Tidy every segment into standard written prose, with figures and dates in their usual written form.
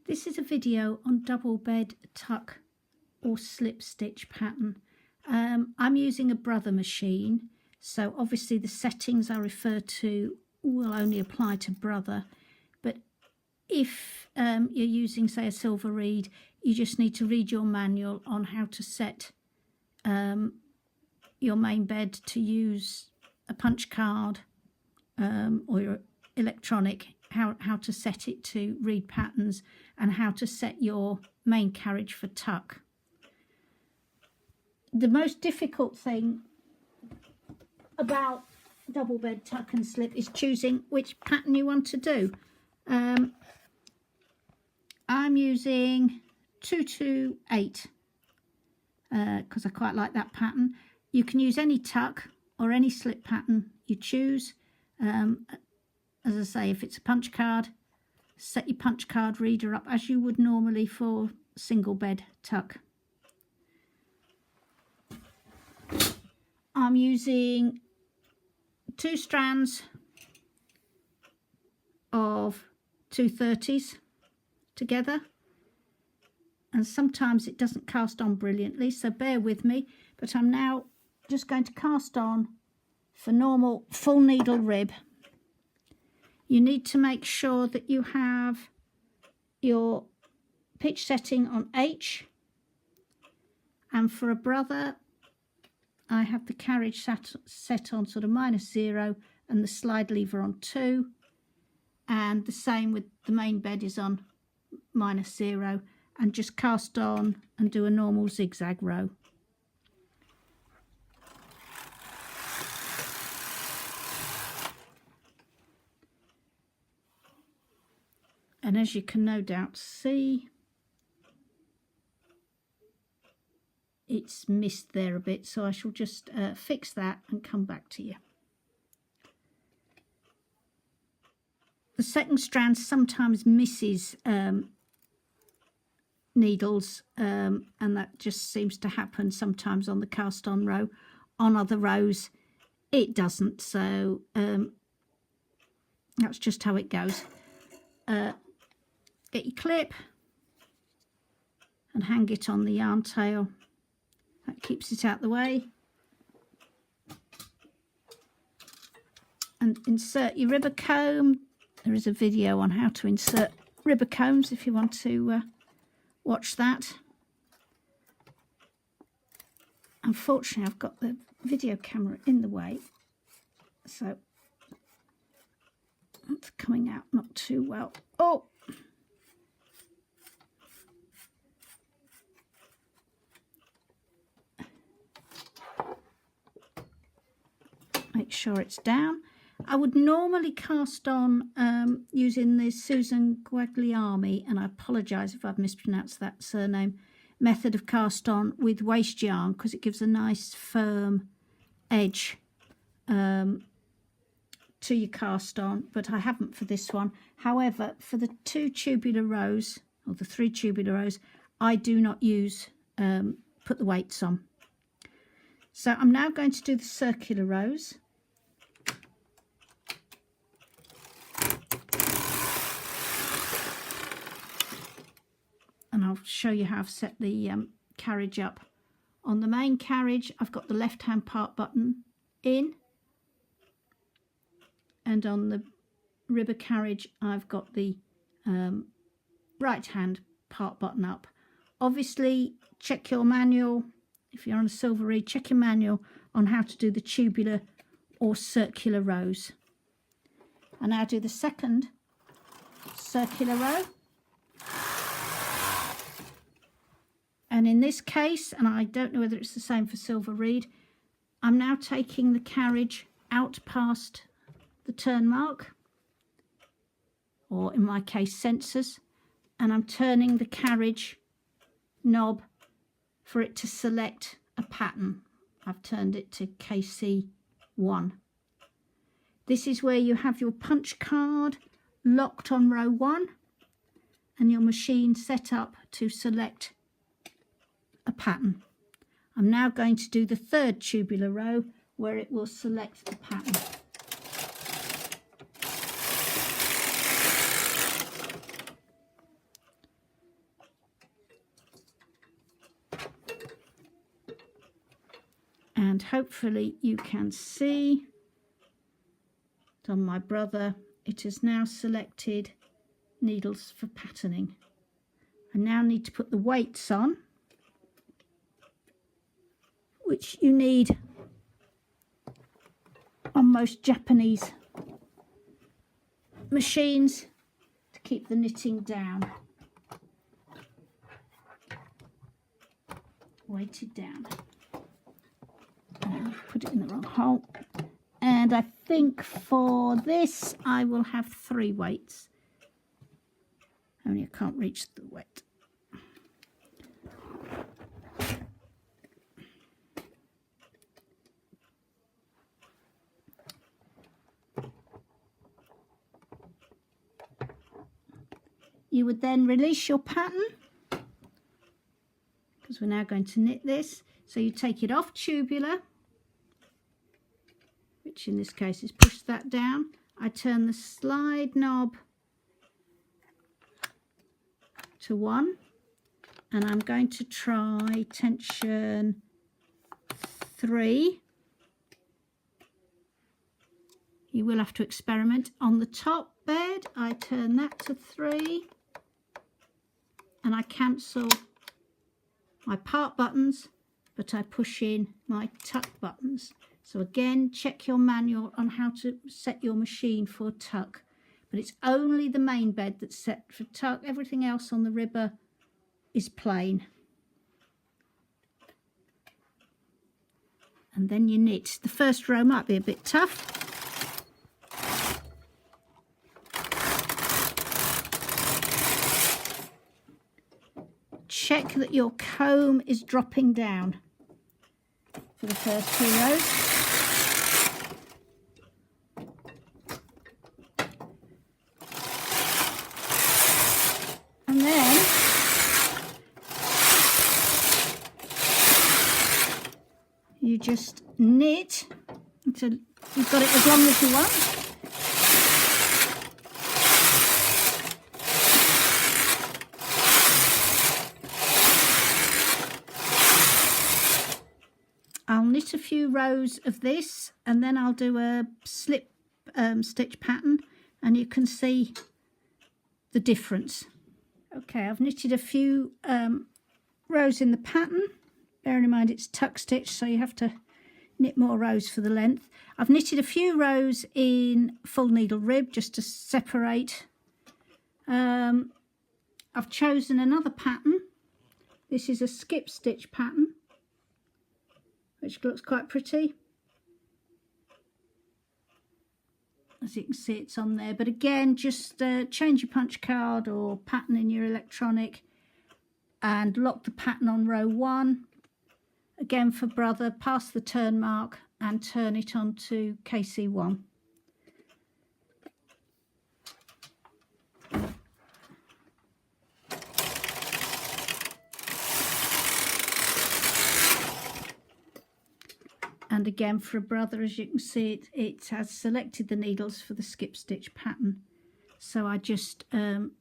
This is a video on double bed tuck or slip stitch pattern. I'm using a Brother machine, so obviously the settings I refer to will only apply to Brother, but if you're using, say, a Silver Reed, you just need to read your manual on how to set your main bed to use a punch card or your electronic, how to set it to read patterns and how to set your main carriage for tuck. The most difficult thing about double bed tuck and slip is choosing which pattern you want to do. I'm using 228 because I quite like that pattern. You can use any tuck or any slip pattern you choose. As I say, if it's a punch card, set your punch card reader up as you would normally for single bed tuck. I'm using 2 strands of 230s together, and sometimes it doesn't cast on brilliantly, so bear with me, but I'm now just going to cast on for normal full needle rib. You need to make sure that you have your pitch setting on H, and for a Brother I have the carriage set on sort of -0 and the slide lever on 2, and the same with the main bed is on -0, and just cast on and do a normal zigzag row. And as you can no doubt see, it's missed there a bit, so I shall just fix that and come back to you. The second strand sometimes misses needles, and that just seems to happen sometimes on the cast on row. On other rows it doesn't, so that's just how it goes. Get your clip and hang it on the yarn tail. That keeps it out the way. And insert your ribber comb. There is a video on how to insert ribber combs if you want to watch that. Unfortunately, I've got the video camera in the way, so it's coming out not too well. Oh! Make sure it's down. I would normally cast on using the Susan Guagliarmi, and I apologise if I've mispronounced that surname, method of cast on with waste yarn, because it gives a nice firm edge to your cast on, but I haven't for this one. However, for the 2 tubular rows, or the 3 tubular rows, I do not use put the weights on. So I'm now going to do the circular rows. And I'll show you how I've set the carriage up. On the main carriage, I've got the left-hand part button in, and on the ribber carriage, I've got the right-hand part button up. Obviously, check your manual. If you're on a Silver Reed, check your manual on how to do the tubular or circular rows. I now do the second circular row. And in this case, and I don't know whether it's the same for Silver Reed, I'm now taking the carriage out past the turn mark, or in my case sensors, and I'm turning the carriage knob for it to select a pattern. I've turned it to KC1. This is where you have your punch card locked on row 1 and your machine set up to select a pattern. I'm now going to do the 3rd tubular row where it will select the pattern. And hopefully you can see on my brother, it has now selected needles for patterning. I now need to put the weights on, which you need on most Japanese machines to keep the knitting down. Weighted down. Put it in the wrong hole. And I think for this I will have 3 weights. Only I can't reach the weight. You would then release your pattern, because we're now going to knit this. So you take it off tubular, which in this case is push that down. I turn the slide knob to 1, and I'm going to try tension 3. You will have to experiment. On the top bed, I turn that to 3, and I cancel my part buttons, but I push in my tuck buttons. So again, check your manual on how to set your machine for tuck. But it's only the main bed that's set for tuck. Everything else on the ribber is plain. And then you knit. The first row might be a bit tough. Check that your comb is dropping down for the first 2 rows. And then you just knit until you've got it as long as you want. I'll knit a few rows of this, and then I'll do a slip stitch pattern, and you can see the difference. Okay, I've knitted a few rows in the pattern. Bearing in mind it's tuck stitch, so you have to knit more rows for the length. I've knitted a few rows in full needle rib just to separate. I've chosen another pattern. This is a skip stitch pattern, which looks quite pretty. As you can see, it's on there. But again, just change your punch card or pattern in your electronic and lock the pattern on row 1. Again, for brother, pass the turn mark and turn it onto KC1. And again, for a brother, as you can see, it has selected the needles for the skip stitch pattern. So I just, in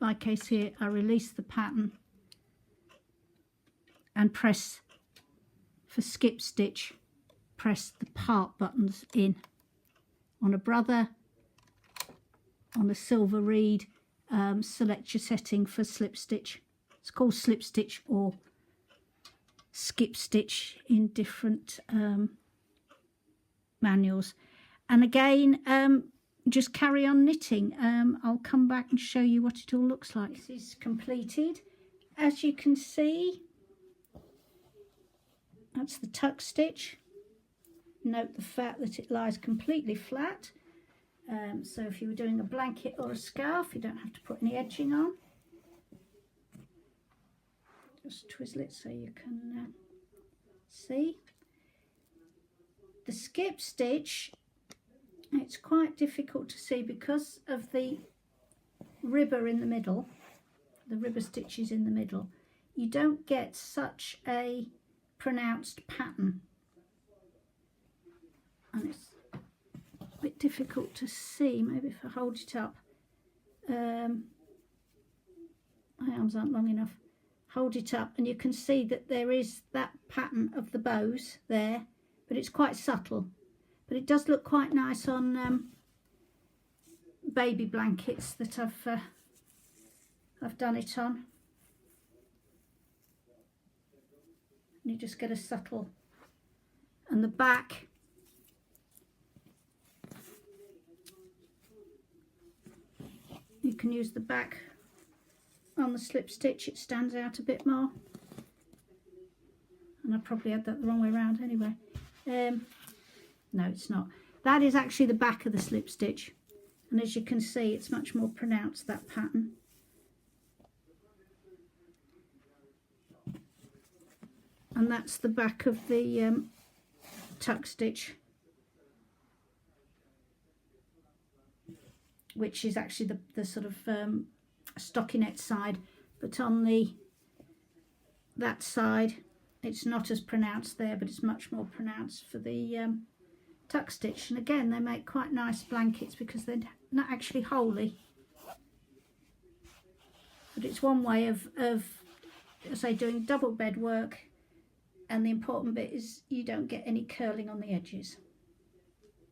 my case here, I release the pattern and press for skip stitch, press the part buttons in. On a brother, on a silver reed, select your setting for slip stitch. It's called slip stitch or skip stitch in different manuals. And again, just carry on knitting. I'll come back and show you what it all looks like. This is completed. As you can see, that's the tuck stitch. Note the fact that it lies completely flat. So if you were doing a blanket or a scarf, you don't have to put any edging on. Just twizzle it so you can see. The skip stitch, it's quite difficult to see because of the ribber in the middle, the ribber stitches in the middle. You don't get such a pronounced pattern, and it's a bit difficult to see. Maybe if I hold it up, my arms aren't long enough. hold it up, and you can see that there is that pattern of the bows there, but it's quite subtle. But it does look quite nice on baby blankets that I've done it on. And you just get a subtle, and the back, you can use the back on the slip stitch, it stands out a bit more. And I probably had that the wrong way around anyway. No, it's not. That is actually the back of the slip stitch, and as you can see, it's much more pronounced, that pattern. And that's the back of the tuck stitch, which is actually the sort of stockinette side, but on that side it's not as pronounced there, but it's much more pronounced for the tuck stitch. And again, they make quite nice blankets because they're not actually holey, but it's one way of say doing double bed work. And the important bit is you don't get any curling on the edges.